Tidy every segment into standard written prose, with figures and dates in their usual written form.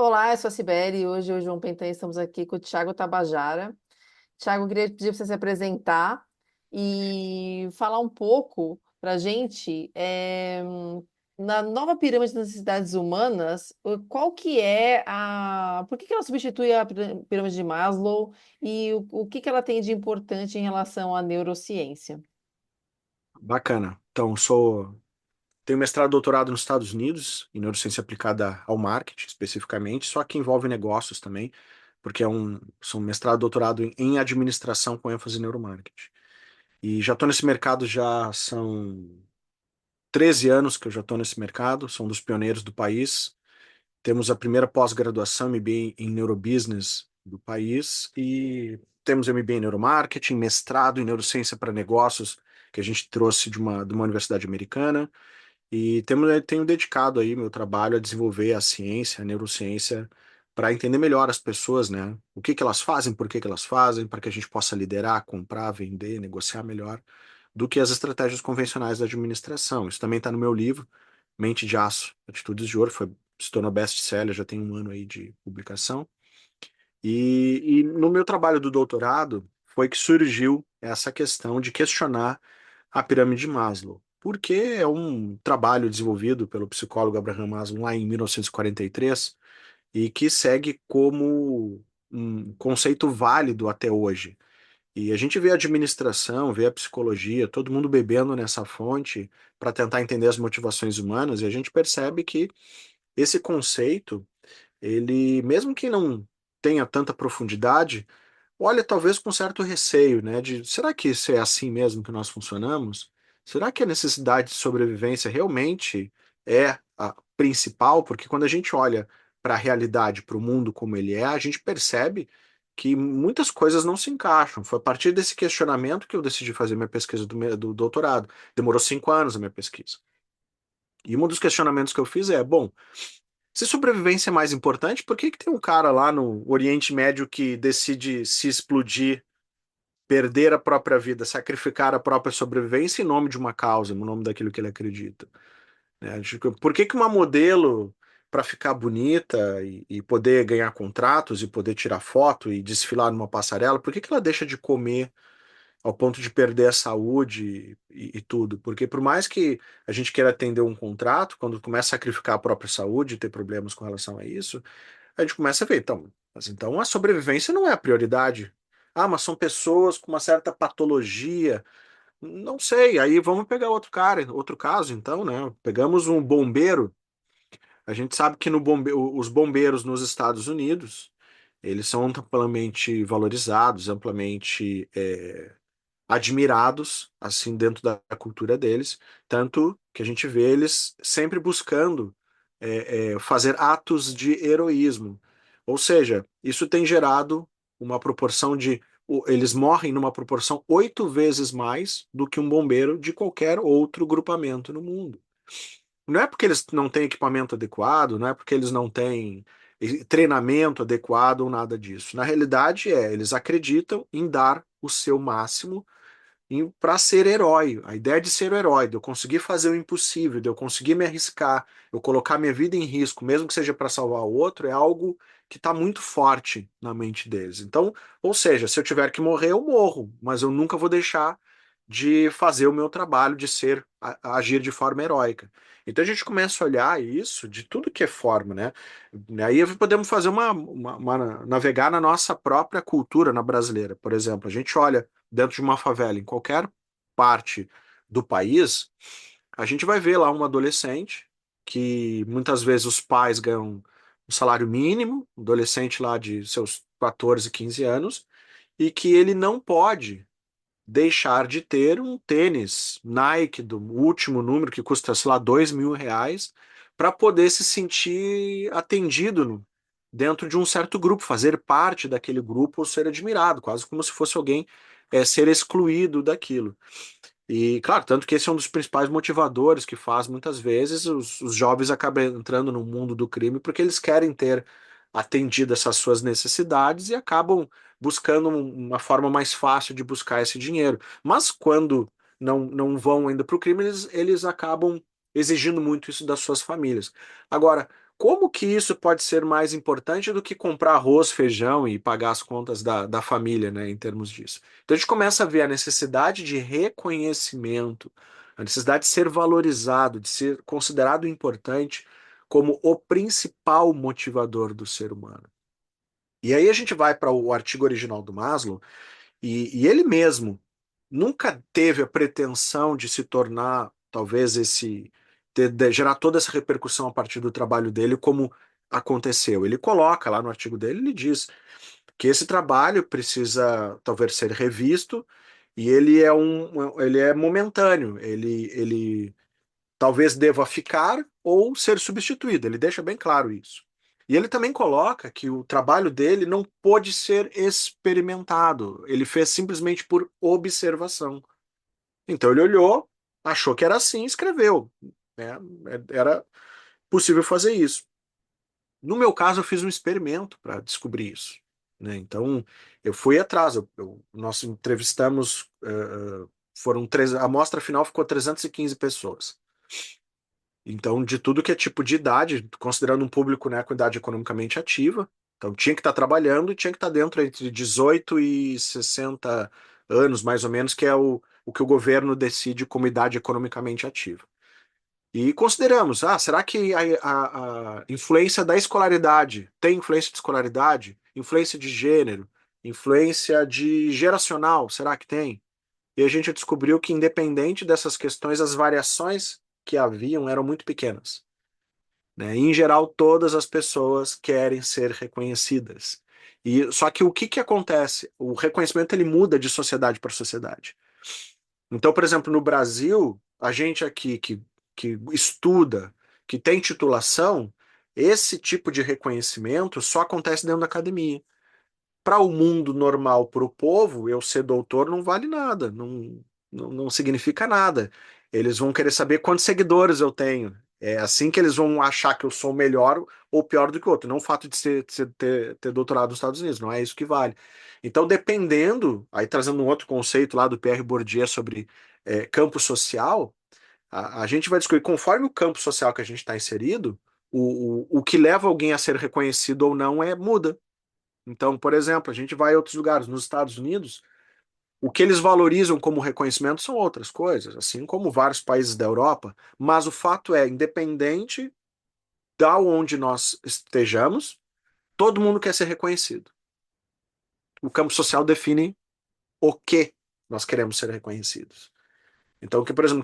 Olá, eu sou a Sibeli. Hoje eu e o João Pentan estamos aqui com o Thiago Tabajara. Thiago, eu queria pedir para você se apresentar e falar um pouco para a gente, na nova pirâmide das necessidades humanas, qual que é por que que ela substitui a pirâmide de Maslow e o que que ela tem de importante em relação à neurociência? Bacana. Então, tenho mestrado e doutorado nos Estados Unidos, em neurociência aplicada ao marketing, especificamente, só que envolve negócios também, porque sou mestrado e doutorado em administração com ênfase em neuromarketing. E já estou nesse mercado já são 13 anos que eu já estou nesse mercado, sou um dos pioneiros do país. Temos a primeira pós-graduação MBA em Neurobusiness do país e temos MBA em Neuromarketing, mestrado em Neurociência para Negócios, que a gente trouxe de uma universidade americana. E tenho dedicado aí meu trabalho a desenvolver a ciência, a neurociência, para entender melhor as pessoas, né? O que que elas fazem, por que que elas fazem, para que a gente possa liderar, comprar, vender, negociar melhor, do que as estratégias convencionais da administração. Isso também está no meu livro, Mente de Aço, Atitudes de Ouro, se tornou best-seller, já tem um ano aí de publicação. E no meu trabalho do doutorado foi que surgiu essa questão de questionar a pirâmide de Maslow, porque é um trabalho desenvolvido pelo psicólogo Abraham Maslow lá em 1943 e que segue como um conceito válido até hoje. E a gente vê a administração, vê a psicologia, todo mundo bebendo nessa fonte para tentar entender as motivações humanas, e a gente percebe que esse conceito, ele, mesmo que não tenha tanta profundidade, olha talvez com certo receio, né? De será que isso é assim mesmo que nós funcionamos? Será que a necessidade de sobrevivência realmente é a principal? Porque quando a gente olha para a realidade, para o mundo como ele é, a gente percebe que muitas coisas não se encaixam. Foi a partir desse questionamento que eu decidi fazer minha pesquisa do doutorado. Demorou 5 anos a minha pesquisa. E um dos questionamentos que eu fiz é, bom, se sobrevivência é mais importante, por que que tem um cara lá no Oriente Médio que decide se explodir, perder a própria vida, sacrificar a própria sobrevivência em nome de uma causa, no nome daquilo que ele acredita? Né? Tipo, por que que uma modelo, para ficar bonita e poder ganhar contratos e poder tirar foto e desfilar numa passarela, por que que ela deixa de comer ao ponto de perder a saúde e tudo? Porque por mais que a gente queira atender um contrato, quando começa a sacrificar a própria saúde e ter problemas com relação a isso, a gente começa a ver, então, mas então a sobrevivência não é a prioridade. Ah, mas são pessoas com uma certa patologia. Não sei, aí vamos pegar outro cara, outro caso, então, né? Pegamos um bombeiro. A gente sabe que os bombeiros nos Estados Unidos, eles são amplamente valorizados, amplamente admirados, assim, dentro da cultura deles, tanto que a gente vê eles sempre buscando fazer atos de heroísmo. Ou seja, isso tem gerado uma proporção eles morrem numa proporção 8 vezes mais do que um bombeiro de qualquer outro grupamento no mundo. Não é porque eles não têm equipamento adequado, não é porque eles não têm treinamento adequado ou nada disso. Na realidade, eles acreditam em dar o seu máximo para ser herói. A ideia de ser o herói, de eu conseguir fazer o impossível, de eu conseguir me arriscar, eu colocar minha vida em risco, mesmo que seja para salvar o outro, é algo que está muito forte na mente deles. Então, ou seja, se eu tiver que morrer, eu morro, mas eu nunca vou deixar de fazer o meu trabalho, de agir de forma heróica. Então a gente começa a olhar isso de tudo que é forma, né? Aí podemos fazer navegar na nossa própria cultura, na brasileira. Por exemplo, a gente olha dentro de uma favela, em qualquer parte do país, a gente vai ver lá um adolescente que muitas vezes os pais ganham um salário mínimo, um adolescente lá de seus 14, 15 anos, e que ele não pode deixar de ter um tênis Nike do último número que custa, sei lá, R$ 2.000 para poder se sentir atendido dentro de um certo grupo, fazer parte daquele grupo ou ser admirado, quase como se fosse alguém ser excluído daquilo. E, claro, tanto que esse é um dos principais motivadores que faz muitas vezes os jovens acabam entrando no mundo do crime porque eles querem ter atendido essas suas necessidades e acabam buscando uma forma mais fácil de buscar esse dinheiro. Mas quando não vão ainda para o crime, eles acabam exigindo muito isso das suas famílias. Agora, como que isso pode ser mais importante do que comprar arroz, feijão e pagar as contas da família, né, em termos disso? Então a gente começa a ver a necessidade de reconhecimento, a necessidade de ser valorizado, de ser considerado importante como o principal motivador do ser humano. E aí a gente vai para o artigo original do Maslow, e ele mesmo nunca teve a pretensão de se tornar, talvez, gerar toda essa repercussão a partir do trabalho dele, como aconteceu. Ele coloca lá no artigo dele, ele diz que esse trabalho precisa, talvez, ser revisto, e ele é momentâneo, ele talvez deva ficar ou ser substituído. Ele deixa bem claro isso. E ele também coloca que o trabalho dele não pôde ser experimentado. Ele fez simplesmente por observação. Então ele olhou, achou que era assim, e escreveu. Né? Era possível fazer isso. No meu caso, eu fiz um experimento para descobrir isso. Né? Então, eu fui atrás. Nós entrevistamos, a amostra final ficou 315 pessoas. Então, de tudo que é tipo de idade, considerando um público, né, com idade economicamente ativa, então tinha que estar trabalhando e tinha que estar dentro entre 18 e 60 anos, mais ou menos, que é o que o governo decide como idade economicamente ativa. E consideramos, será que a influência da escolaridade tem influência de escolaridade? Influência de gênero? Influência de geracional? Será que tem? E a gente descobriu que, independente dessas questões, as variações que haviam eram muito pequenas. Né? Em geral, todas as pessoas querem ser reconhecidas. E só que o que que acontece? O reconhecimento ele muda de sociedade para sociedade. Então, por exemplo, no Brasil, a gente aqui que estuda, que tem titulação, esse tipo de reconhecimento só acontece dentro da academia. Para o mundo normal, para o povo, eu ser doutor não vale nada, não significa nada. Eles vão querer saber quantos seguidores eu tenho. É assim que eles vão achar que eu sou melhor ou pior do que o outro. Não o fato de ter doutorado nos Estados Unidos, não é isso que vale. Então, dependendo, aí trazendo um outro conceito lá do Pierre Bourdieu sobre campo social, a gente vai descobrir, conforme o campo social que a gente está inserido, o que leva alguém a ser reconhecido ou não muda. Então, por exemplo, a gente vai a outros lugares, nos Estados Unidos, o que eles valorizam como reconhecimento são outras coisas, assim como vários países da Europa, mas o fato é, independente da onde nós estejamos, todo mundo quer ser reconhecido. O campo social define o que nós queremos ser reconhecidos. Então, que, por exemplo,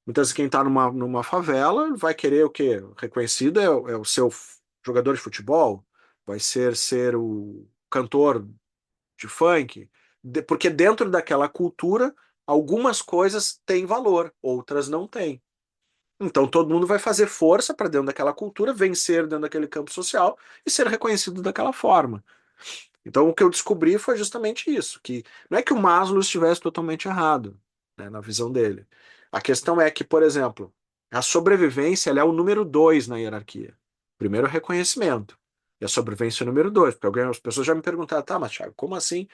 muitas vezes quem está numa favela vai querer o quê? Reconhecido é o seu jogador de futebol, vai ser o cantor de funk, porque dentro daquela cultura, algumas coisas têm valor, outras não têm. Então todo mundo vai fazer força para dentro daquela cultura, vencer dentro daquele campo social e ser reconhecido daquela forma. Então o que eu descobri foi justamente isso, que não é que o Maslow estivesse totalmente errado, né, na visão dele. A questão é que, por exemplo, a sobrevivência ela é o número dois na hierarquia. Primeiro é o reconhecimento. E a sobrevivência é o número dois, porque as pessoas já me perguntaram, tá, mas Thiago, como assim?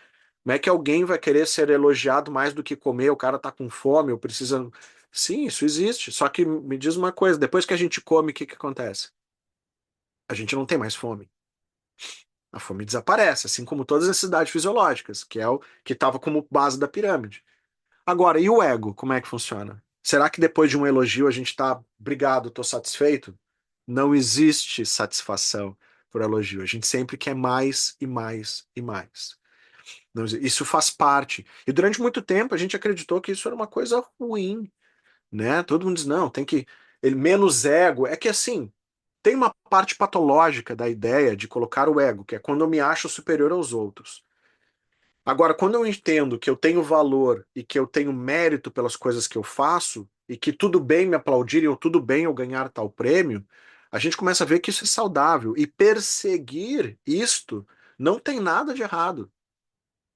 Como é que alguém vai querer ser elogiado mais do que comer? O cara tá com fome, ou precisa. Sim, isso existe. Só que me diz uma coisa: depois que a gente come, o que que acontece? A gente não tem mais fome. A fome desaparece, assim como todas as necessidades fisiológicas, que é o que estava como base da pirâmide. Agora, e o ego? Como é que funciona? Será que depois de um elogio a gente está, obrigado, estou satisfeito? Não existe satisfação por elogio. A gente sempre quer mais e mais e mais. Isso faz parte. E durante muito tempo a gente acreditou que isso era uma coisa ruim, né? Todo mundo diz, não, tem que. Menos ego. É que assim, tem uma parte patológica da ideia de colocar o ego, que é quando eu me acho superior aos outros. Agora, quando eu entendo que eu tenho valor e que eu tenho mérito pelas coisas que eu faço, e que tudo bem me aplaudirem ou tudo bem eu ganhar tal prêmio, a gente começa a ver que isso é saudável. E perseguir isto não tem nada de errado.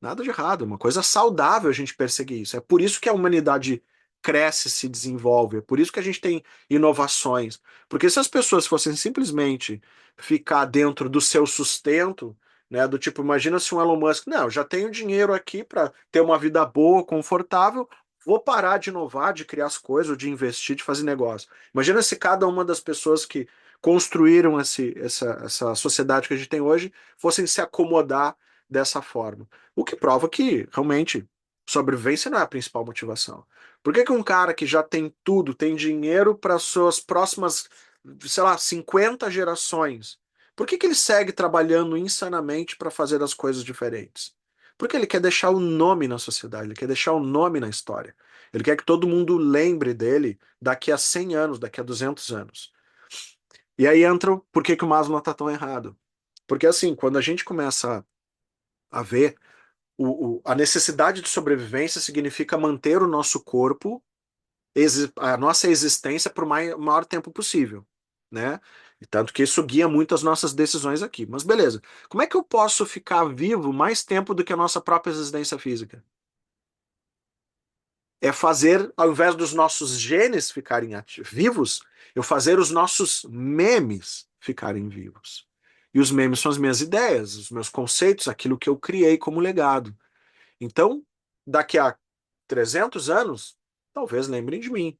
Nada de errado, é uma coisa saudável a gente perseguir isso. É por isso que a humanidade cresce, se desenvolve, é por isso que a gente tem inovações. Porque se as pessoas fossem simplesmente ficar dentro do seu sustento, né, do tipo, imagina se um Elon Musk, não, já tenho dinheiro aqui para ter uma vida boa, confortável, vou parar de inovar, de criar as coisas, de investir, de fazer negócio. Imagina se cada uma das pessoas que construíram essa sociedade que a gente tem hoje fossem se acomodar dessa forma. O que prova que, realmente, sobrevivência não é a principal motivação. Por que que um cara que já tem tudo, tem dinheiro para suas próximas, sei lá, 50 gerações, por que que ele segue trabalhando insanamente para fazer as coisas diferentes? Porque ele quer deixar o nome na sociedade, ele quer deixar o nome na história. Ele quer que todo mundo lembre dele daqui a 100 anos, daqui a 200 anos. E aí entra por que que o Maslow está tão errado. Porque assim, quando a gente começa a ver a necessidade de sobrevivência significa manter o nosso corpo, a nossa existência por o maior tempo possível, né? E tanto que isso guia muito as nossas decisões aqui. Mas beleza, como é que eu posso ficar vivo mais tempo do que a nossa própria existência física? É fazer, ao invés dos nossos genes ficarem vivos, eu fazer os nossos memes ficarem vivos. E os memes são as minhas ideias, os meus conceitos, aquilo que eu criei como legado. Então, daqui a 300 anos, talvez lembrem de mim,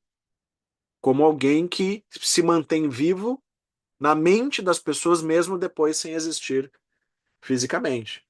como alguém que se mantém vivo na mente das pessoas mesmo depois sem existir fisicamente.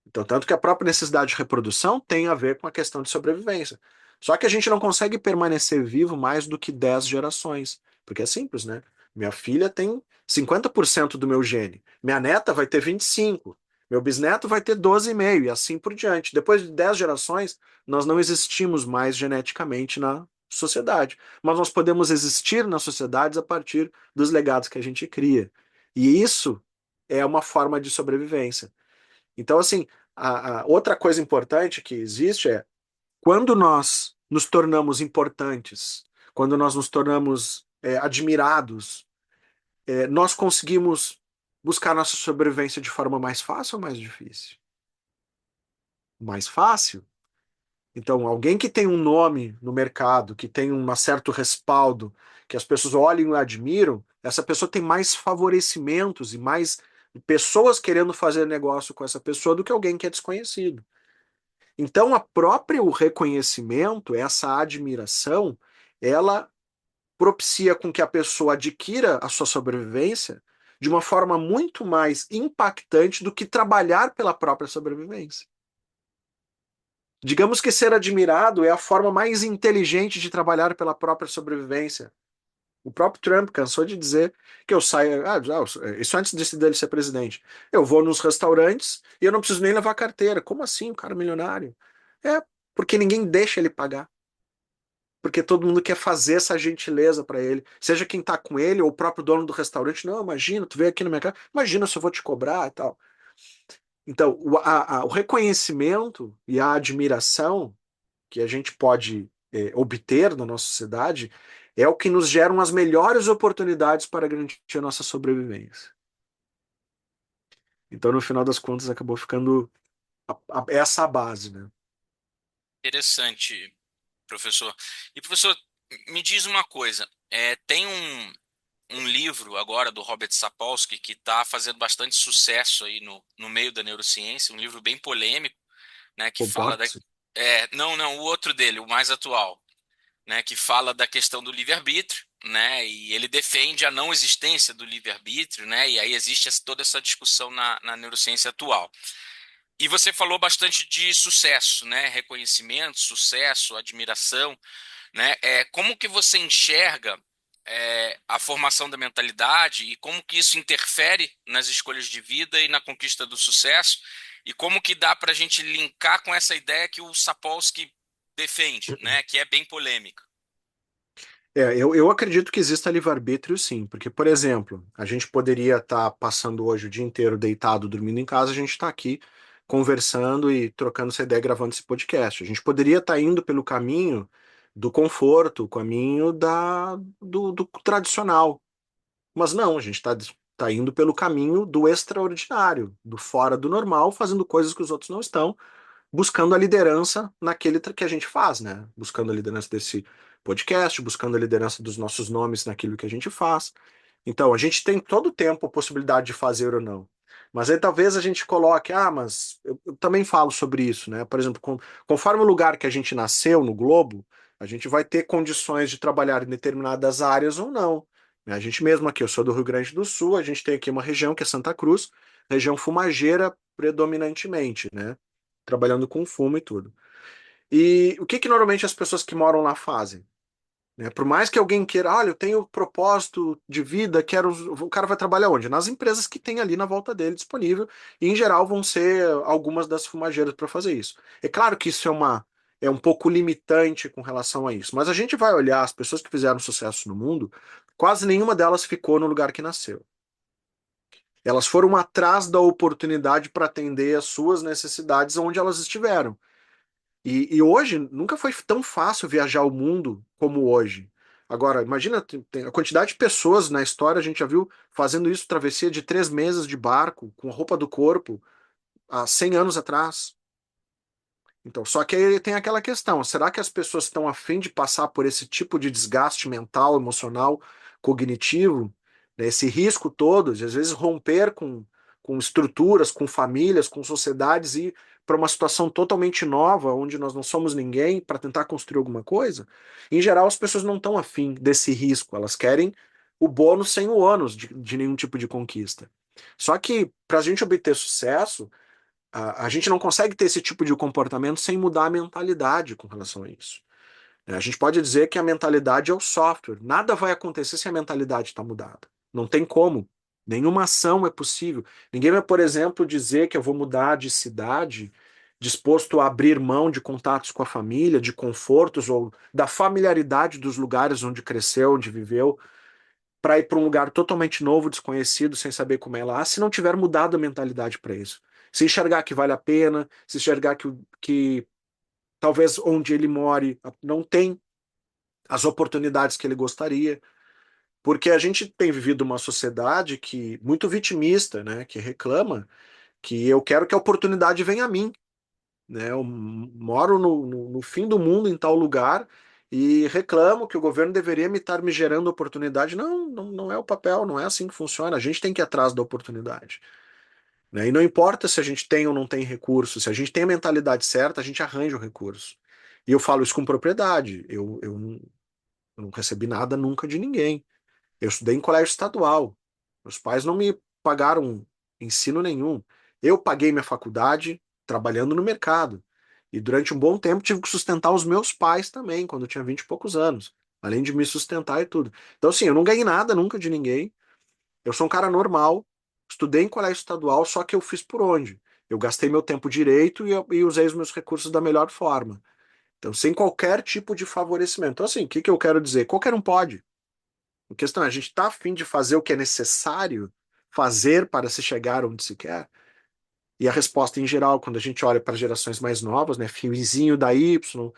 Então, tanto que a própria necessidade de reprodução tem a ver com a questão de sobrevivência. Só que a gente não consegue permanecer vivo mais do que 10 gerações, porque é simples, né? Minha filha tem 50% do meu gene, minha neta vai ter 25, meu bisneto vai ter 12,5 e assim por diante. Depois de 10 gerações, nós não existimos mais geneticamente na sociedade, mas nós podemos existir nas sociedades a partir dos legados que a gente cria. E isso é uma forma de sobrevivência. Então, assim, a outra coisa importante que existe é quando nós nos tornamos importantes, quando nós nos tornamos admirados, nós conseguimos buscar nossa sobrevivência de forma mais fácil ou mais difícil? Mais fácil. Então, alguém que tem um nome no mercado, que tem um certo respaldo, que as pessoas olham e admiram, essa pessoa tem mais favorecimentos e mais pessoas querendo fazer negócio com essa pessoa do que alguém que é desconhecido. Então, a próprio reconhecimento, essa admiração, ela propicia com que a pessoa adquira a sua sobrevivência de uma forma muito mais impactante do que trabalhar pela própria sobrevivência. Digamos que ser admirado é a forma mais inteligente de trabalhar pela própria sobrevivência. O próprio Trump cansou de dizer que eu saio. Isso antes dele ser presidente. Eu vou nos restaurantes e eu não preciso nem levar carteira. Como assim, um cara milionário? É, porque ninguém deixa ele pagar. Porque todo mundo quer fazer essa gentileza para ele. Seja quem tá com ele ou o próprio dono do restaurante. Não, imagina, tu veio aqui na minha casa. Imagina se eu vou te cobrar e tal. Então, o reconhecimento e a admiração que a gente pode obter na nossa sociedade é o que nos geram as melhores oportunidades para garantir a nossa sobrevivência. Então, no final das contas, acabou ficando essa a base, né? Interessante, professor. E professor, me diz uma coisa. Tem um livro agora do Robert Sapolsky que está fazendo bastante sucesso aí no meio da neurociência, um livro bem polêmico, né, que fala da, Comporte-se. não, o outro dele, o mais atual, né, que fala da questão do livre-arbítrio, né, e ele defende a não existência do livre-arbítrio, né, e aí existe toda essa discussão na neurociência atual. E você falou bastante de sucesso, né, reconhecimento, sucesso, admiração, né, como que você enxerga a formação da mentalidade e como que isso interfere nas escolhas de vida e na conquista do sucesso e como que dá para a gente linkar com essa ideia que o Sapolsky defende, né, que é bem polêmica. Eu acredito que exista livre-arbítrio, sim, porque, por exemplo, a gente poderia estar passando hoje o dia inteiro deitado, dormindo em casa, a gente está aqui conversando e trocando essa ideia, gravando esse podcast. A gente poderia estar indo pelo caminho do conforto, o caminho do tradicional, mas não, a gente tá indo pelo caminho do extraordinário, do fora do normal, fazendo coisas que os outros não estão, buscando a liderança naquele que a gente faz, né? Buscando a liderança desse podcast, buscando a liderança dos nossos nomes naquilo que a gente faz. Então, a gente tem todo o tempo a possibilidade de fazer ou não. Mas aí talvez a gente coloque, mas eu também falo sobre isso, né? Por exemplo, conforme o lugar que a gente nasceu no globo, a gente vai ter condições de trabalhar em determinadas áreas ou não. A gente mesmo aqui, eu sou do Rio Grande do Sul, a gente tem aqui uma região que é Santa Cruz, região fumageira predominantemente, né? Trabalhando com fumo e tudo. E o que que normalmente as pessoas que moram lá fazem? Né? Por mais que alguém queira, olha, eu tenho propósito de vida, quero. O cara vai trabalhar onde? Nas empresas que tem ali na volta dele disponível, e em geral vão ser algumas das fumageiras para fazer isso. É claro que isso é um pouco limitante com relação a isso, mas a gente vai olhar as pessoas que fizeram sucesso no mundo, quase nenhuma delas ficou no lugar que nasceu. Elas foram atrás da oportunidade para atender as suas necessidades onde elas estiveram. E hoje nunca foi tão fácil viajar o mundo como hoje. Agora, imagina a quantidade de pessoas na história, a gente já viu fazendo isso, travessia de 3 meses de barco, com roupa do corpo, há 100 anos atrás. Então, só que aí tem aquela questão: será que as pessoas estão afim de passar por esse tipo de desgaste mental, emocional, cognitivo, né, esse risco todo, de às vezes romper com estruturas, com famílias, com sociedades e para uma situação totalmente nova, onde nós não somos ninguém, para tentar construir alguma coisa? Em geral, as pessoas não estão afim desse risco, elas querem o bônus sem o ônus de nenhum tipo de conquista. Só que para a gente obter sucesso, a gente não consegue ter esse tipo de comportamento sem mudar a mentalidade com relação a isso. A gente pode dizer que a mentalidade é o software. Nada vai acontecer se a mentalidade está mudada. Não tem como. Nenhuma ação é possível. Ninguém vai, por exemplo, dizer que eu vou mudar de cidade, disposto a abrir mão de contatos com a família, de confortos ou da familiaridade dos lugares onde cresceu, onde viveu, para ir para um lugar totalmente novo, desconhecido, sem saber como é lá, se não tiver mudado a mentalidade para isso. Se enxergar que vale a pena, se enxergar que talvez onde ele more não tem as oportunidades que ele gostaria, porque a gente tem vivido uma sociedade que muito vitimista, né, que reclama que eu quero que a oportunidade venha a mim, né? Eu moro no fim do mundo em tal lugar e reclamo que o governo deveria me estar me gerando oportunidade. Não, não, não é o papel, não é assim que funciona. A gente tem que ir atrás da oportunidade, né? E não importa se a gente tem ou não tem recurso, se a gente tem a mentalidade certa, a gente arranja o recurso. E eu falo isso com propriedade. Eu não recebi nada nunca de ninguém. Eu estudei em colégio estadual. Meus pais não me pagaram ensino nenhum. Eu paguei minha faculdade trabalhando no mercado. E durante um bom tempo tive que sustentar os meus pais também, quando eu tinha 20 e poucos anos. Além de me sustentar e tudo. Então, assim, eu não ganhei nada nunca de ninguém. Eu sou um cara normal. Estudei em colégio estadual, só que eu fiz por onde? Eu gastei meu tempo direito e usei os meus recursos da melhor forma. Então, sem qualquer tipo de favorecimento. Então, assim, o que que eu quero dizer? Qualquer um pode. A questão é, a gente está a fim de fazer o que é necessário fazer para se chegar onde se quer? E a resposta, em geral, quando a gente olha para gerações mais novas, né, finzinho da Y,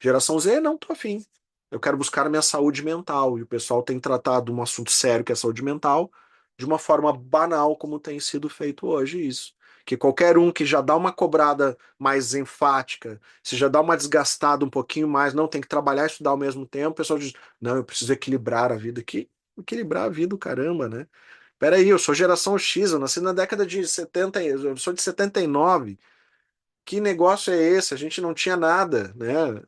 geração Z, não tô afim. Eu quero buscar a minha saúde mental. E o pessoal tem tratado um assunto sério que é a saúde mental de uma forma banal, como tem sido feito hoje isso. Que qualquer um que já dá uma cobrada mais enfática, se já dá uma desgastada um pouquinho mais, não tem que trabalhar e estudar ao mesmo tempo, o pessoal diz, não, eu preciso equilibrar a vida. Que equilibrar a vida, caramba, né? Peraí, eu sou geração X, eu nasci na década de 70, eu sou de 79. Que negócio é esse? A gente não tinha nada, né?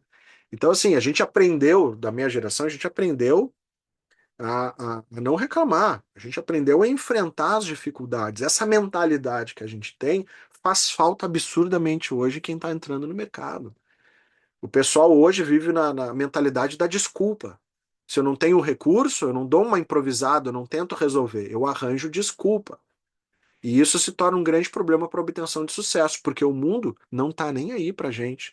Então, assim, a gente aprendeu, da minha geração, a gente aprendeu a não reclamar, a gente aprendeu a enfrentar as dificuldades. Essa mentalidade que a gente tem faz falta absurdamente hoje quem está entrando no mercado. O pessoal hoje vive na mentalidade da desculpa. Se eu não tenho recurso, eu não dou uma improvisada, eu não tento resolver, eu arranjo desculpa. E isso se torna um grande problema para a obtenção de sucesso, porque o mundo não está nem aí para a gente.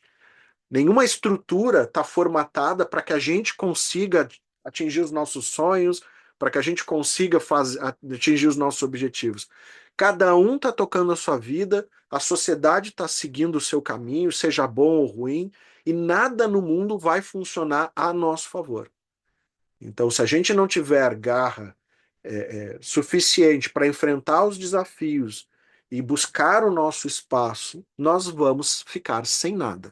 Nenhuma estrutura está formatada para que a gente consiga atingir os nossos sonhos, para que a gente consiga atingir os nossos objetivos. Cada um está tocando a sua vida, a sociedade está seguindo o seu caminho, seja bom ou ruim, e nada no mundo vai funcionar a nosso favor. Então, se a gente não tiver garra suficiente para enfrentar os desafios e buscar o nosso espaço, nós vamos ficar sem nada,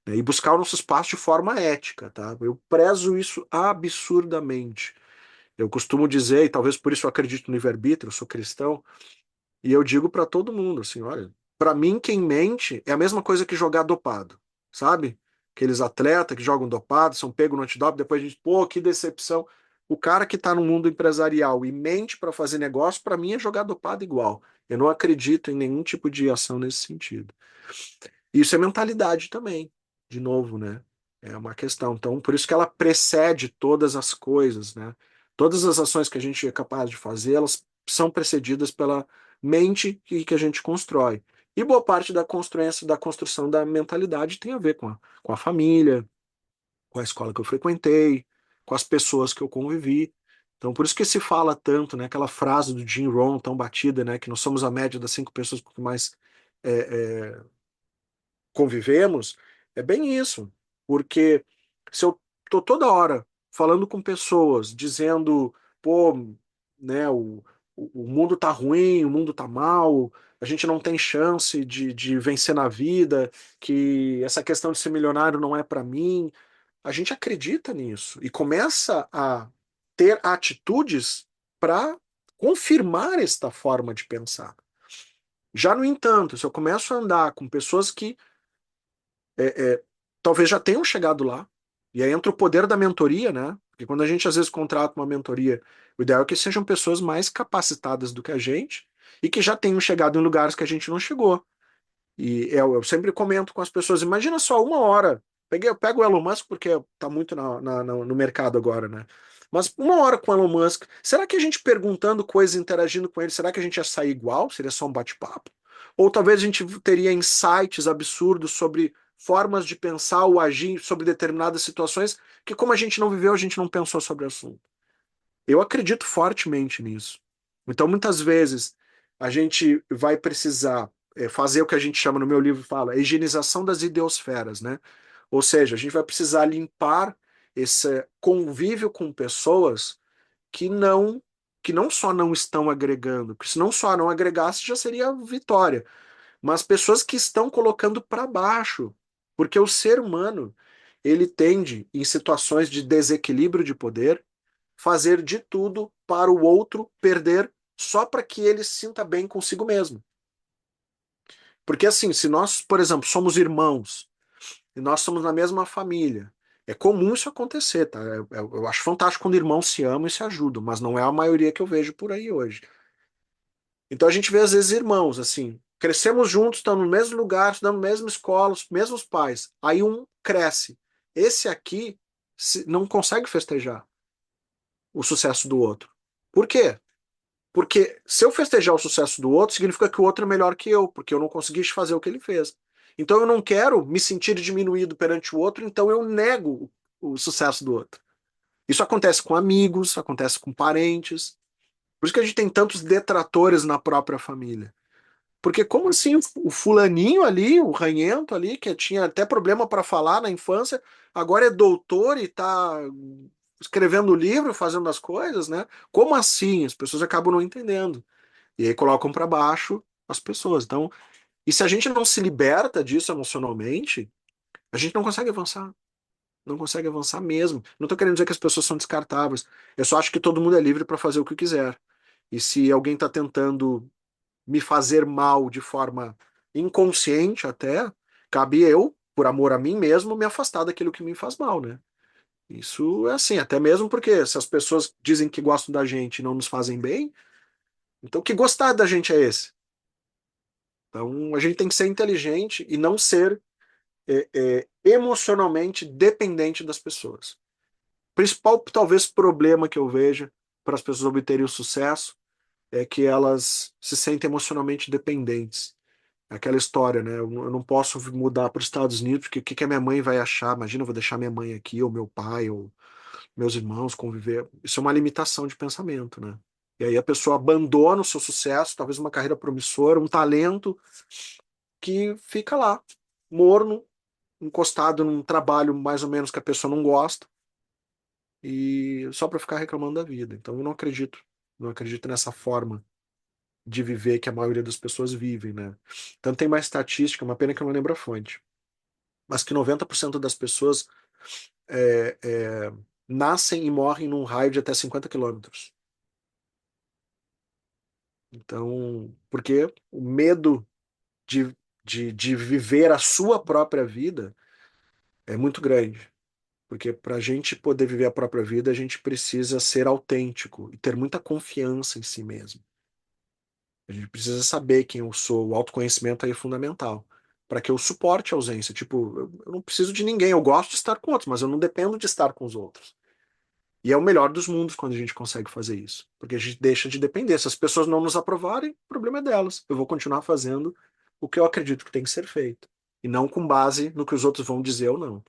né? E buscar o nosso espaço de forma ética, tá? Eu prezo isso absurdamente. Eu costumo dizer, e talvez por isso eu acredito no livre-arbítrio, eu sou cristão, e eu digo para todo mundo assim, olha, para mim quem mente é a mesma coisa que jogar dopado, sabe? Aqueles atletas que jogam dopado, são pegos no antidoping, depois a gente, pô, que decepção. o cara que está no mundo empresarial e mente para fazer negócio, para mim é jogar dopado igual. Eu não acredito em nenhum tipo de ação nesse sentido. Isso é mentalidade também, de novo, né? É uma questão. Então, por isso que ela precede todas as coisas, né? Todas as ações que a gente é capaz de fazer, elas são precedidas pela mente que a gente constrói. E boa parte da construção da mentalidade tem a ver com a família, com a escola que eu frequentei, com as pessoas que eu convivi. Então, por isso que se fala tanto, né? Aquela frase do Jim Rohn tão batida, né? Que nós somos a média das 5 pessoas com que mais é, convivemos, é bem isso. Porque se eu tô toda hora falando com pessoas, dizendo, pô, né, o mundo tá ruim, o mundo tá mal, a gente não tem chance de vencer na vida, que essa questão de ser milionário não é para mim, a gente acredita nisso e começa a ter atitudes para confirmar esta forma de pensar. Já no entanto, se eu começo a andar com pessoas que talvez já tenham chegado lá. E aí entra o poder da mentoria, né? Porque quando a gente às vezes contrata uma mentoria, o ideal é que sejam pessoas mais capacitadas do que a gente e que já tenham chegado em lugares que a gente não chegou. E eu sempre comento com as pessoas, imagina só 1 hora. Eu pego o Elon Musk porque tá muito no mercado agora, né? Mas 1 hora com o Elon Musk, será que a gente perguntando coisas, interagindo com ele, será que a gente ia sair igual? Seria só um bate-papo? Ou talvez a gente teria insights absurdos sobre formas de pensar ou agir sobre determinadas situações que, como a gente não viveu, a gente não pensou sobre o assunto. Eu acredito fortemente nisso. Então, muitas vezes, a gente vai precisar fazer o que a gente chama no meu livro, fala, a higienização das ideosferas, né? Ou seja, a gente vai precisar limpar esse convívio com pessoas que não só não estão agregando, porque se não só não agregasse já seria vitória, mas pessoas que estão colocando para baixo, porque o ser humano, ele tende, em situações de desequilíbrio de poder, fazer de tudo para o outro perder só para que ele se sinta bem consigo mesmo. Porque assim, se nós, por exemplo, somos irmãos e nós somos na mesma família, é comum isso acontecer, tá? Eu acho fantástico quando irmãos se amam e se ajudam, mas não é a maioria que eu vejo por aí hoje. Então a gente vê às vezes irmãos, assim, crescemos juntos, estamos no mesmo lugar, estudamos na mesma escola, os mesmos pais. Aí um cresce. Esse aqui não consegue festejar o sucesso do outro. Por quê? Porque se eu festejar o sucesso do outro, significa que o outro é melhor que eu, porque eu não consegui fazer o que ele fez. Então eu não quero me sentir diminuído perante o outro, então eu nego o sucesso do outro. Isso acontece com amigos, acontece com parentes. Por isso que a gente tem tantos detratores na própria família. Porque como assim o fulaninho ali, o ranhento ali, que tinha até problema para falar na infância, agora é doutor e está escrevendo livro, fazendo as coisas, né? Como assim? As pessoas acabam não entendendo. E aí colocam para baixo as pessoas. Então, e se a gente não se liberta disso emocionalmente, a gente não consegue avançar. Não consegue avançar mesmo. Não estou querendo dizer que as pessoas são descartáveis. Eu só acho que todo mundo é livre para fazer o que quiser. E se alguém está tentando me fazer mal de forma inconsciente até, cabe eu, por amor a mim mesmo, me afastar daquilo que me faz mal, né? Isso é assim, até mesmo porque se as pessoas dizem que gostam da gente e não nos fazem bem, então que gostar da gente é esse? Então a gente tem que ser inteligente e não ser emocionalmente dependente das pessoas. O principal, talvez, problema que eu veja para as pessoas obterem o sucesso é que elas se sentem emocionalmente dependentes. Aquela história, né? Eu não posso mudar para os Estados Unidos, porque o que que a minha mãe vai achar? Imagina, eu vou deixar minha mãe aqui, ou meu pai, ou meus irmãos conviver. Isso é uma limitação de pensamento, né? E aí a pessoa abandona o seu sucesso, talvez uma carreira promissora, um talento, que fica lá, morno, encostado num trabalho mais ou menos que a pessoa não gosta, e só para ficar reclamando da vida. Então eu não acredito nessa forma de viver que a maioria das pessoas vivem, né? Tanto tem mais estatística, uma pena que eu não lembro a fonte, mas que 90% das pessoas é, é, nascem e morrem num raio de até 50 quilômetros. Então, porque o medo de viver a sua própria vida é muito grande. Porque para a gente poder viver a própria vida, a gente precisa ser autêntico e ter muita confiança em si mesmo. A gente precisa saber quem eu sou. O autoconhecimento aí é fundamental. Para que eu suporte a ausência. Tipo, eu não preciso de ninguém. Eu gosto de estar com outros, mas eu não dependo de estar com os outros. E é o melhor dos mundos quando a gente consegue fazer isso. Porque a gente deixa de depender. Se as pessoas não nos aprovarem, o problema é delas. Eu vou continuar fazendo o que eu acredito que tem que ser feito. E não com base no que os outros vão dizer ou não.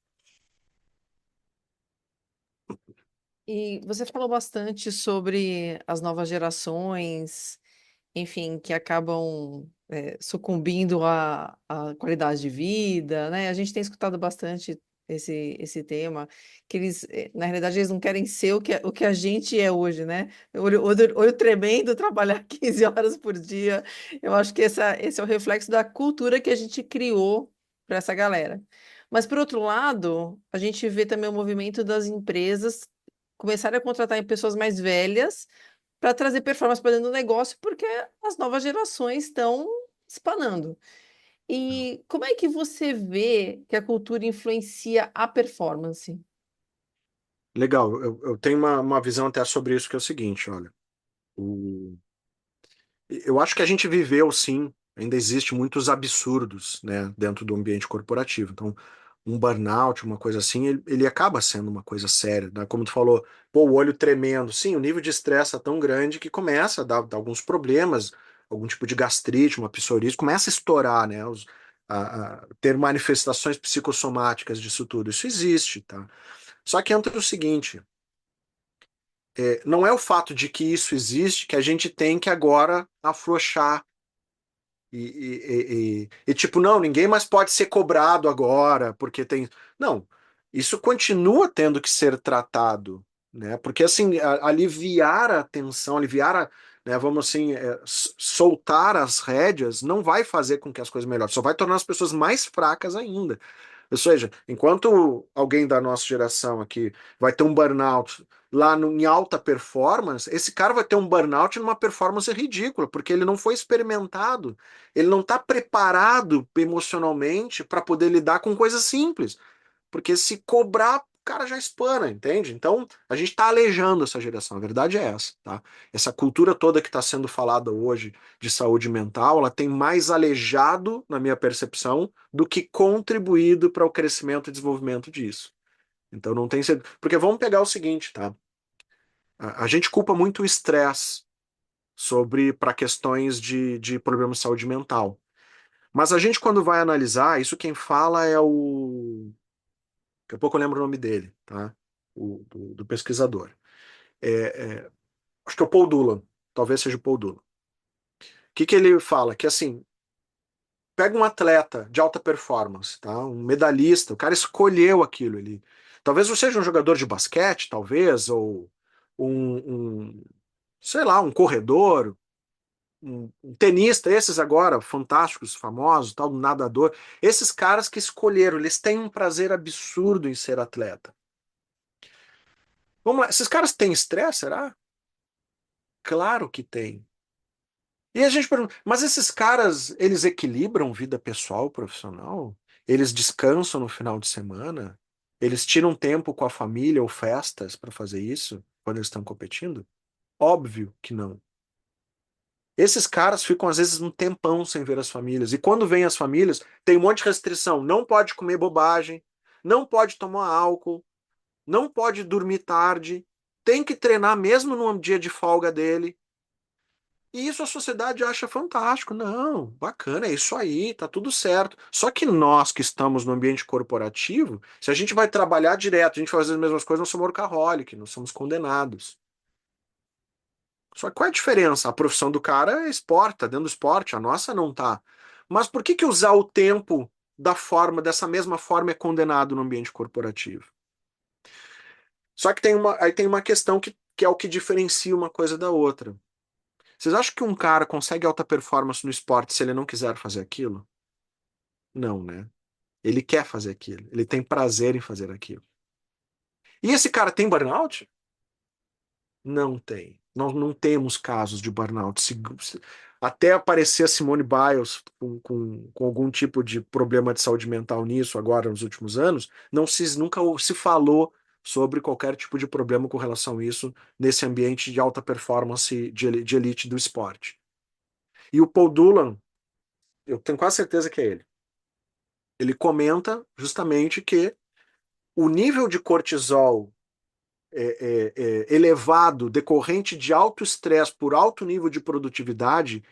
E você falou bastante sobre as novas gerações, enfim, que acabam sucumbindo à qualidade de vida, né? A gente tem escutado bastante esse tema, que eles, na realidade, eles não querem ser o que a gente é hoje, né? Olho tremendo, trabalhar 15 horas por dia. Eu acho que esse é o reflexo da cultura que a gente criou para essa galera. Mas, por outro lado, a gente vê também o movimento das empresas começarem a contratar pessoas mais velhas para trazer performance para dentro do negócio, porque as novas gerações estão espanando. E como é que você vê que a cultura influencia a performance? Legal, eu tenho uma visão até sobre isso que é o seguinte, olha. O, eu acho que a gente viveu, sim, ainda existe muitos absurdos, né, dentro do ambiente corporativo. Então, um burnout, uma coisa assim, ele acaba sendo uma coisa séria, né? Como tu falou, pô, o olho tremendo. Sim, o nível de estresse é tão grande que começa a dar alguns problemas, algum tipo de gastrite, uma psoríase, começa a estourar, né, ter manifestações psicossomáticas disso tudo. Isso existe, tá? Só que entra o seguinte, não é o fato de que isso existe que a gente tem que agora afrouxar tipo, não, ninguém mais pode ser cobrado agora, porque tem. Não, isso continua tendo que ser tratado, né? Porque, assim, aliviar a tensão, né, vamos assim, soltar as rédeas, não vai fazer com que as coisas melhorem, só vai tornar as pessoas mais fracas ainda. Ou seja, enquanto alguém da nossa geração aqui vai ter um burnout lá em alta performance, esse cara vai ter um burnout numa performance ridícula, porque ele não foi experimentado, ele não está preparado emocionalmente para poder lidar com coisas simples. Porque se cobrar, o cara já espana, entende? Então, a gente está aleijando essa geração. A verdade é essa, tá? Essa cultura toda que está sendo falada hoje de saúde mental, ela tem mais aleijado, na minha percepção, do que contribuído para o crescimento e desenvolvimento disso. Então, não tem sido. Porque vamos pegar o seguinte, tá? A gente culpa muito o estresse sobre para questões de problemas de saúde mental. Mas a gente, quando vai analisar, isso quem fala é o. Daqui a pouco eu lembro o nome dele, tá? Do pesquisador. É, acho que é o Paul Dullan. Talvez seja o Paul Dullan. O que ele fala? Que assim, pega um atleta de alta performance, tá? Um medalhista, o cara escolheu aquilo. Talvez você seja um jogador de basquete, talvez, ou sei lá, um corredor, um tenista, esses agora, fantásticos, famosos, tal, um nadador. Esses caras que escolheram, eles têm um prazer absurdo em ser atleta. Vamos lá, esses caras têm estresse, será? Claro que tem. E a gente pergunta, mas esses caras, eles equilibram vida pessoal e profissional? Eles descansam no final de semana? Eles tiram tempo com a família ou festas para fazer isso quando eles estão competindo? Óbvio que não. Esses caras ficam às vezes um tempão sem ver as famílias. E quando vêm as famílias, tem um monte de restrição. Não pode comer bobagem, não pode tomar álcool, não pode dormir tarde, tem que treinar mesmo num dia de folga dele. E isso a sociedade acha fantástico. Não, bacana, é isso aí, tá tudo certo. Só que nós que estamos no ambiente corporativo, se a gente vai trabalhar direto, a gente vai fazer as mesmas coisas, nós somos workaholic, nós somos condenados. Só que qual é a diferença? A profissão do cara é esporte, tá dentro do esporte, a nossa não tá. Mas por que que usar o tempo dessa mesma forma é condenado no ambiente corporativo? Só que aí tem uma questão que é o que diferencia uma coisa da outra. Vocês acham que um cara consegue alta performance no esporte se ele não quiser fazer aquilo? Não, né? Ele quer fazer aquilo. Ele tem prazer em fazer aquilo. E esse cara tem burnout? Não tem. Nós não temos casos de burnout. até aparecer a Simone Biles com algum tipo de problema de saúde mental nisso agora nos últimos anos, nunca se falou sobre qualquer tipo de problema com relação a isso nesse ambiente de alta performance de elite do esporte. E o Paul Doolan, eu tenho quase certeza que é ele. Ele comenta justamente que o nível de cortisol elevado decorrente de alto estresse por alto nível de produtividade,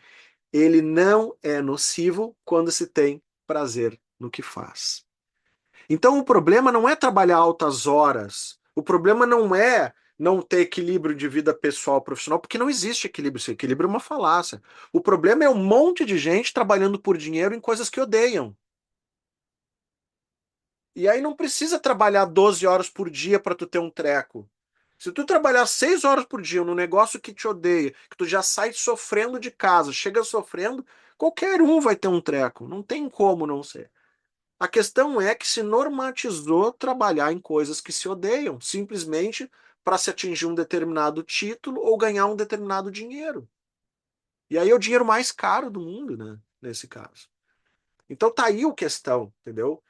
ele não é nocivo quando se tem prazer no que faz. Então o problema não é trabalhar altas horas, o problema não é não ter equilíbrio de vida pessoal e profissional, porque não existe equilíbrio, esse equilíbrio é uma falácia. O problema é um monte de gente trabalhando por dinheiro em coisas que odeiam. E aí não precisa trabalhar 12 horas por dia para tu ter um treco. Se tu trabalhar 6 horas por dia num negócio que te odeia, que tu já sai sofrendo de casa, chega sofrendo, qualquer um vai ter um treco. Não tem como não ser. A questão é que se normatizou trabalhar em coisas que se odeiam, simplesmente para se atingir um determinado título ou ganhar um determinado dinheiro. E aí é o dinheiro mais caro do mundo, né? Nesse caso. Então tá aí a questão, entendeu?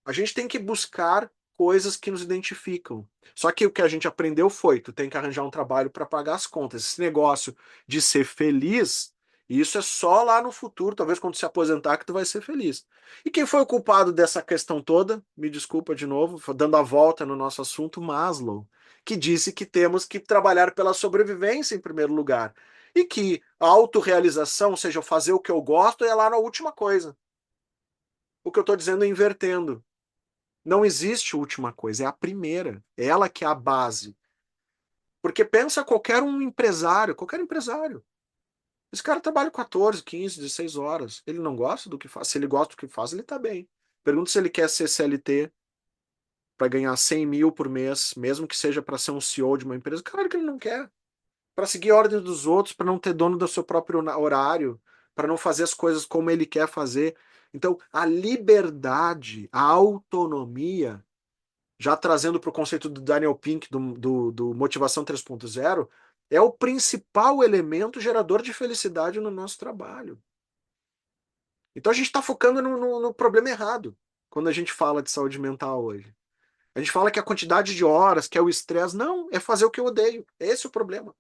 A gente tem que buscar coisas que nos identificam. Só que o que a gente aprendeu foi, tu tem que arranjar um trabalho para pagar as contas. Esse negócio de ser feliz, isso é só lá no futuro, talvez quando se aposentar que tu vai ser feliz. E quem foi o culpado dessa questão toda? Me desculpa de novo, dando a volta no nosso assunto, Maslow, que disse que temos que trabalhar pela sobrevivência em primeiro lugar. E que a autorrealização, ou seja, fazer o que eu gosto, é lá na última coisa. O que eu estou dizendo é invertendo. Não existe última coisa, é a primeira. É ela que é a base. Porque pensa qualquer um empresário, qualquer empresário. Esse cara trabalha 14, 15, 16 horas. Ele não gosta do que faz. Se ele gosta do que faz, ele tá bem. Pergunta se ele quer ser CLT para ganhar 100 mil por mês, mesmo que seja para ser um CEO de uma empresa. Claro que ele não quer. Para seguir a ordem dos outros, para não ter dono do seu próprio horário, para não fazer as coisas como ele quer fazer. Então, a liberdade, a autonomia, já trazendo para o conceito do Daniel Pink, do Motivação 3.0, é o principal elemento gerador de felicidade no nosso trabalho. Então a gente está focando no problema errado quando a gente fala de saúde mental hoje. A gente fala que a quantidade de horas, que é o estresse, não, é fazer o que eu odeio. Esse é o problema.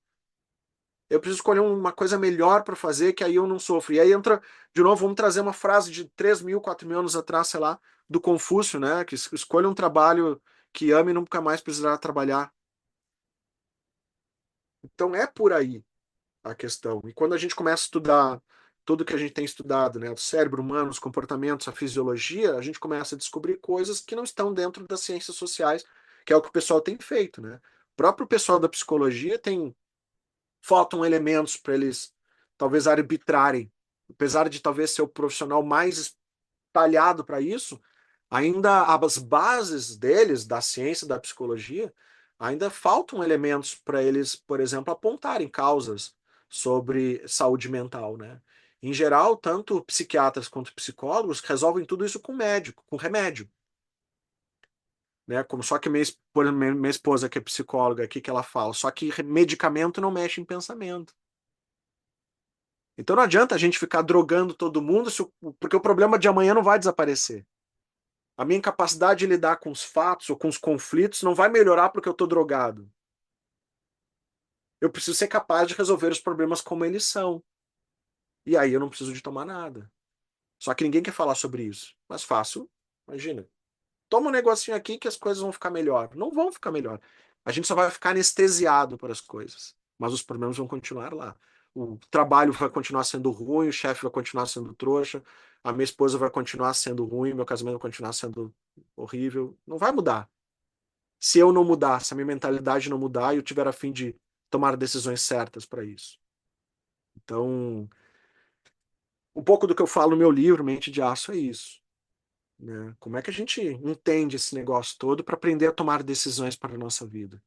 Eu preciso escolher uma coisa melhor para fazer, que aí eu não sofro. E aí entra, de novo, vamos trazer uma frase de 3 mil, 4 mil anos atrás, sei lá, do Confúcio, né? Que escolha um trabalho que ame e nunca mais precisará trabalhar. Então é por aí a questão. E quando a gente começa a estudar tudo que a gente tem estudado, né? O cérebro humano, os comportamentos, a fisiologia, a gente começa a descobrir coisas que não estão dentro das ciências sociais, que é o que o pessoal tem feito, né? O próprio pessoal da psicologia tem faltam elementos para eles talvez arbitrarem. Apesar de talvez ser o profissional mais talhado para isso, ainda as bases deles, da ciência, da psicologia, ainda faltam elementos para eles, por exemplo, apontarem causas sobre saúde mental, né? Em geral, tanto psiquiatras quanto psicólogos resolvem tudo isso com médico, com remédio, né? Como só que minha esposa que é psicóloga aqui que ela fala, só que medicamento não mexe em pensamento. Então não adianta a gente ficar drogando todo mundo, porque o problema de amanhã não vai desaparecer. A minha capacidade de lidar com os fatos ou com os conflitos não vai melhorar porque eu estou drogado. Eu preciso ser capaz de resolver os problemas como eles são. E aí eu não preciso de tomar nada. Só que ninguém quer falar sobre isso. Mas faço, imagina. Toma um negocinho aqui que as coisas vão ficar melhor. Não vão ficar melhor. A gente só vai ficar anestesiado por as coisas. Mas os problemas vão continuar lá. O trabalho vai continuar sendo ruim, o chefe vai continuar sendo trouxa, a minha esposa vai continuar sendo ruim, meu casamento vai continuar sendo horrível. Não vai mudar. Se eu não mudar, se a minha mentalidade não mudar e eu tiver a fim de tomar decisões certas para isso. Então, um pouco do que eu falo no meu livro, Mente de Aço, é isso. Né? Como é que a gente entende esse negócio todo para aprender a tomar decisões para a nossa vida?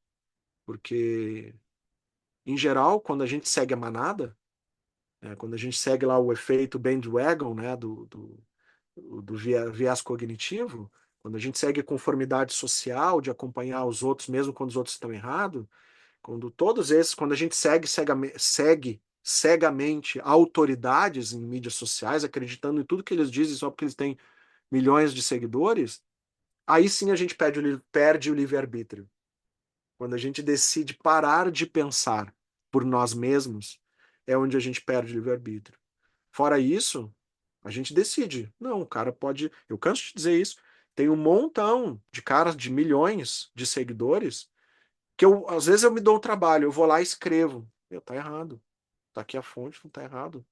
Porque, em geral, quando a gente segue a manada, né, quando a gente segue lá o efeito bandwagon, né, do viés cognitivo, quando a gente segue a conformidade social de acompanhar os outros, mesmo quando os outros estão errados, quando todos esses, quando a gente segue cegamente autoridades em mídias sociais, acreditando em tudo que eles dizem só porque eles têm milhões de seguidores, aí sim a gente perde o livre-arbítrio. Quando a gente decide parar de pensar por nós mesmos, é onde a gente perde o livre-arbítrio. Fora isso, a gente decide. Não, o cara pode. Eu canso de dizer isso. Tem um montão de caras de milhões de seguidores que às vezes eu me dou o trabalho, eu vou lá e escrevo. Meu, tá errado. Tá aqui a fonte, não tá errado.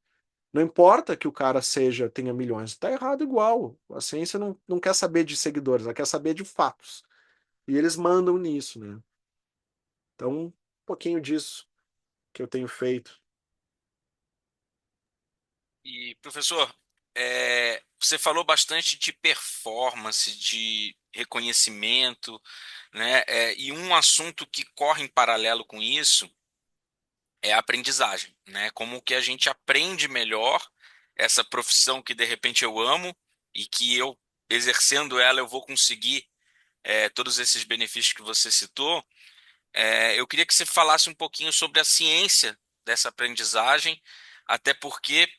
Não importa que o cara tenha milhões, tá errado igual. A ciência não quer saber de seguidores, ela quer saber de fatos. E eles mandam nisso, né? Então, um pouquinho disso que eu tenho feito. E, professor, você falou bastante de performance, de reconhecimento, né? E um assunto que corre em paralelo com isso é a aprendizagem, né? Como que a gente aprende melhor essa profissão que de repente eu amo e que eu, exercendo ela, eu vou conseguir todos esses benefícios que você citou. Eu queria que você falasse um pouquinho sobre a ciência dessa aprendizagem, até porque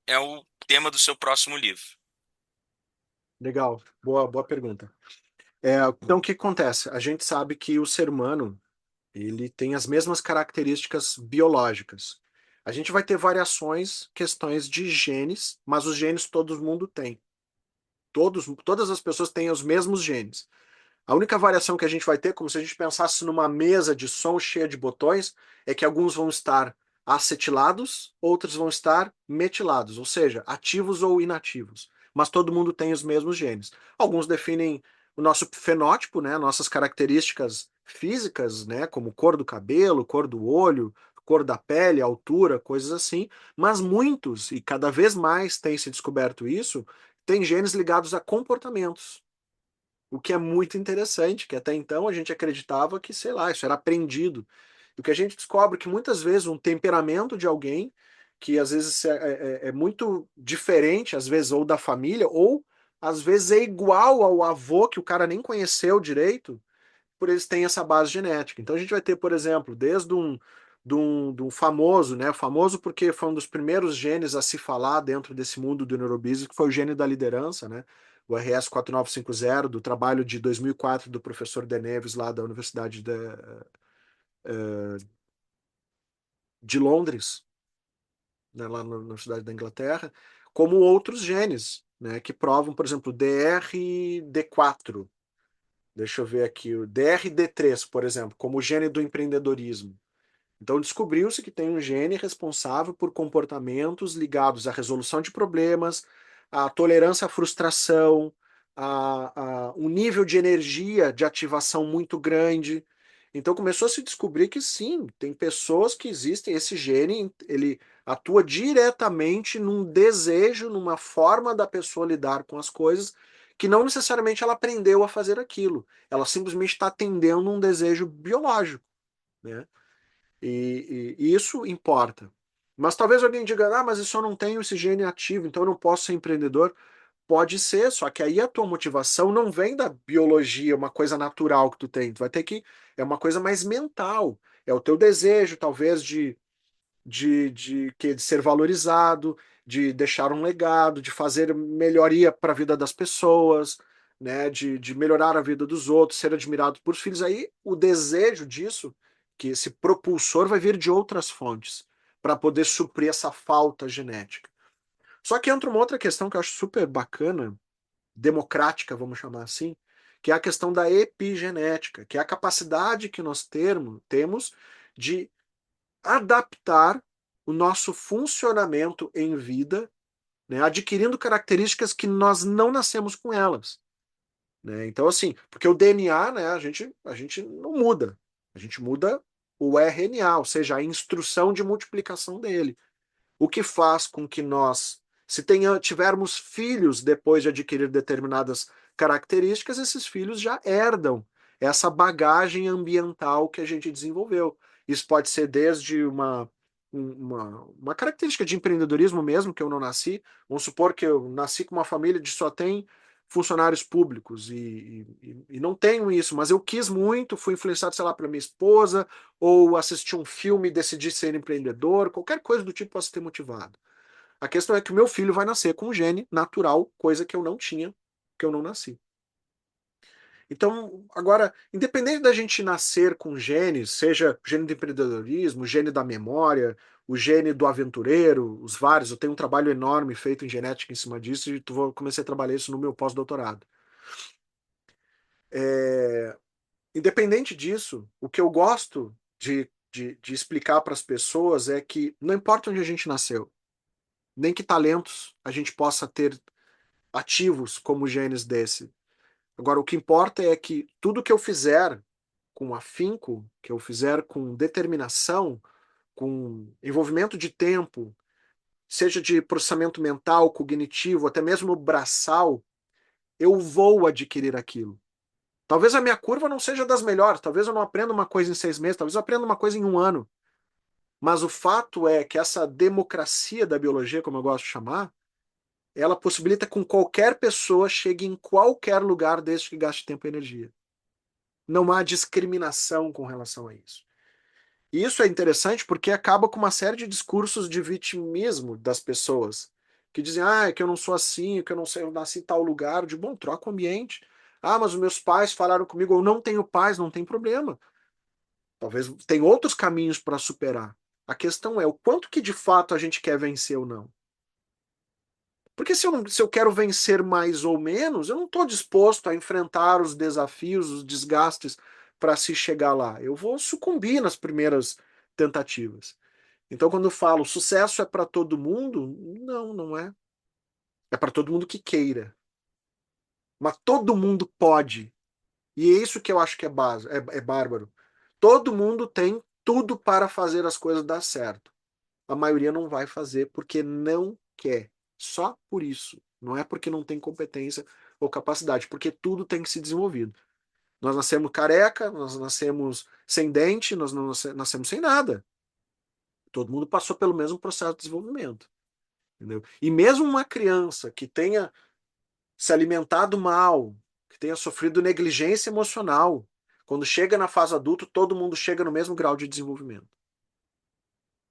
é o tema do seu próximo livro. Legal, boa pergunta. Então, o que acontece? A gente sabe que o ser humano ele tem as mesmas características biológicas. A gente vai ter variações, questões de genes, mas os genes todo mundo tem. Todas as pessoas têm os mesmos genes. A única variação que a gente vai ter, como se a gente pensasse numa mesa de som cheia de botões, é que alguns vão estar acetilados, outros vão estar metilados, ou seja, ativos ou inativos. Mas todo mundo tem os mesmos genes. Alguns definem o nosso fenótipo, né, nossas características físicas, né, como cor do cabelo, cor do olho, cor da pele, altura, coisas assim. Mas muitos, e cada vez mais tem se descoberto isso, têm genes ligados a comportamentos. O que é muito interessante, que até então a gente acreditava que, sei lá, isso era aprendido. E o que a gente descobre é que muitas vezes um temperamento de alguém, que às vezes é muito diferente, às vezes, ou da família, ou às vezes é igual ao avô que o cara nem conheceu direito, por eles têm essa base genética. Então a gente vai ter, por exemplo, desde de um famoso, né? Famoso porque foi um dos primeiros genes a se falar dentro desse mundo do neurobusiness, que foi o gene da liderança, né? O RS 4950, do trabalho de 2004 do professor De Neves, lá da Universidade de Londres, né? Lá na Universidade da Inglaterra, como outros genes, né? Que provam, por exemplo, DRD4. Deixa eu ver aqui, o DRD3, por exemplo, como o gene do empreendedorismo. Então, descobriu-se que tem um gene responsável por comportamentos ligados à resolução de problemas, à tolerância à frustração, a um nível de energia de ativação muito grande. Então, começou a se descobrir que sim, tem pessoas que existem, esse gene, ele atua diretamente num desejo, numa forma da pessoa lidar com as coisas, que não necessariamente ela aprendeu a fazer aquilo. Ela simplesmente está atendendo um desejo biológico, né? E isso importa. Mas talvez alguém diga, ah, mas eu não tenho esse gene ativo, então eu não posso ser empreendedor. Pode ser, só que aí a tua motivação não vem da biologia, uma coisa natural que tu tem. Tu vai ter que. É uma coisa mais mental. É o teu desejo, talvez, de ser valorizado, de deixar um legado, de fazer melhoria para a vida das pessoas, né, de melhorar a vida dos outros, ser admirado por filhos. Aí o desejo disso, que esse propulsor vai vir de outras fontes para poder suprir essa falta genética. Só que entra uma outra questão que eu acho super bacana, democrática, vamos chamar assim, que é a questão da epigenética, que é a capacidade que nós temos de adaptar o nosso funcionamento em vida, né, adquirindo características que nós não nascemos com elas. Né? Então, assim, porque o DNA, né, a gente não muda, a gente muda o RNA, ou seja, a instrução de multiplicação dele. O que faz com que nós, se tivermos filhos depois de adquirir determinadas características, esses filhos já herdam essa bagagem ambiental que a gente desenvolveu. Isso pode ser desde uma característica de empreendedorismo mesmo, que eu não nasci. Vamos supor que eu nasci com uma família de só tem funcionários públicos e não tenho isso, mas eu quis muito, fui influenciado, sei lá, pela minha esposa, ou assisti um filme e decidi ser empreendedor, qualquer coisa do tipo possa ter motivado. A questão é que o meu filho vai nascer com um gene natural, coisa que eu não tinha, que eu não nasci. Então, agora, independente da gente nascer com genes, seja o gene do empreendedorismo, o gene da memória, o gene do aventureiro, os vários, eu tenho um trabalho enorme feito em genética em cima disso e comecei a trabalhar isso no meu pós-doutorado. Independente disso, o que eu gosto de explicar para as pessoas é que não importa onde a gente nasceu, nem que talentos a gente possa ter ativos como genes desse. Agora, o que importa é que tudo que eu fizer com afinco, que eu fizer com determinação, com envolvimento de tempo, seja de processamento mental, cognitivo, até mesmo braçal, eu vou adquirir aquilo. Talvez a minha curva não seja das melhores, talvez eu não aprenda uma coisa em 6 meses, talvez eu aprenda uma coisa em um ano. Mas o fato é que essa democracia da biologia, como eu gosto de chamar, ela possibilita que qualquer pessoa chegue em qualquer lugar desde que gaste tempo e energia. Não há discriminação com relação a isso. E isso é interessante porque acaba com uma série de discursos de vitimismo das pessoas, que dizem, é que eu não sou assim, que eu não sei, eu nasci em tal lugar. De bom, troca o ambiente. Ah, mas os meus pais falaram comigo, eu não tenho pais, não tem problema. Talvez tem outros caminhos para superar. A questão é o quanto que de fato a gente quer vencer ou não. Porque se eu quero vencer mais ou menos, eu não estou disposto a enfrentar os desafios, os desgastes para se chegar lá. Eu vou sucumbir nas primeiras tentativas. Então, quando eu falo sucesso é para todo mundo, não, não é. É para todo mundo que queira. Mas todo mundo pode. E é isso que eu acho que é bárbaro. Todo mundo tem tudo para fazer as coisas dar certo. A maioria não vai fazer porque não quer. Só por isso. Não é porque não tem competência ou capacidade, porque tudo tem que ser desenvolvido. Nós nascemos careca, nós nascemos sem dente, nós não nascemos sem nada. Todo mundo passou pelo mesmo processo de desenvolvimento. Entendeu? E mesmo uma criança que tenha se alimentado mal, que tenha sofrido negligência emocional, quando chega na fase adulta, todo mundo chega no mesmo grau de desenvolvimento.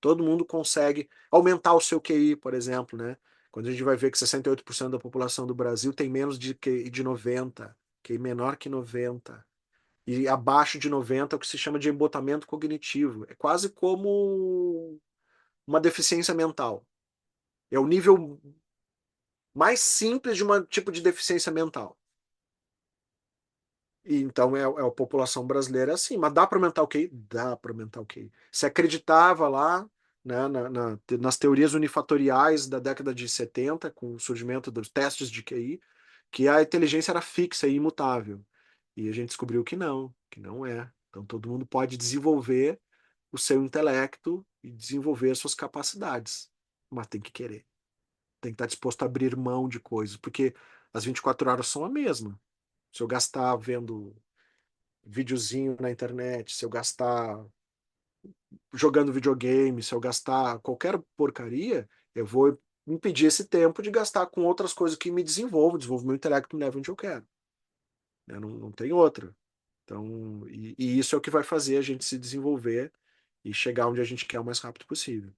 Todo mundo consegue aumentar o seu QI, por exemplo, né? Quando a gente vai ver que 68% da população do Brasil tem menos de QI de 90, QI menor que 90. E abaixo de 90 é o que se chama de embotamento cognitivo. É quase como uma deficiência mental. É o nível mais simples de um tipo de deficiência mental. E então é a população brasileira assim. Mas dá para aumentar o QI? Dá para aumentar o QI. Se acreditava lá, né, nas teorias unifatoriais da década de 70, com o surgimento dos testes de QI, que a inteligência era fixa e imutável. E a gente descobriu que não é. Então todo mundo pode desenvolver o seu intelecto e desenvolver as suas capacidades, mas tem que querer. Tem que estar disposto a abrir mão de coisas, porque as 24 horas são a mesma. Se eu gastar vendo videozinho na internet, se eu gastar jogando videogame, se eu gastar qualquer porcaria, eu vou impedir esse tempo de gastar com outras coisas que me desenvolvam, desenvolvam meu intelecto me leva onde eu quero. Não tem outra. Então, e isso é o que vai fazer a gente se desenvolver e chegar onde a gente quer o mais rápido possível.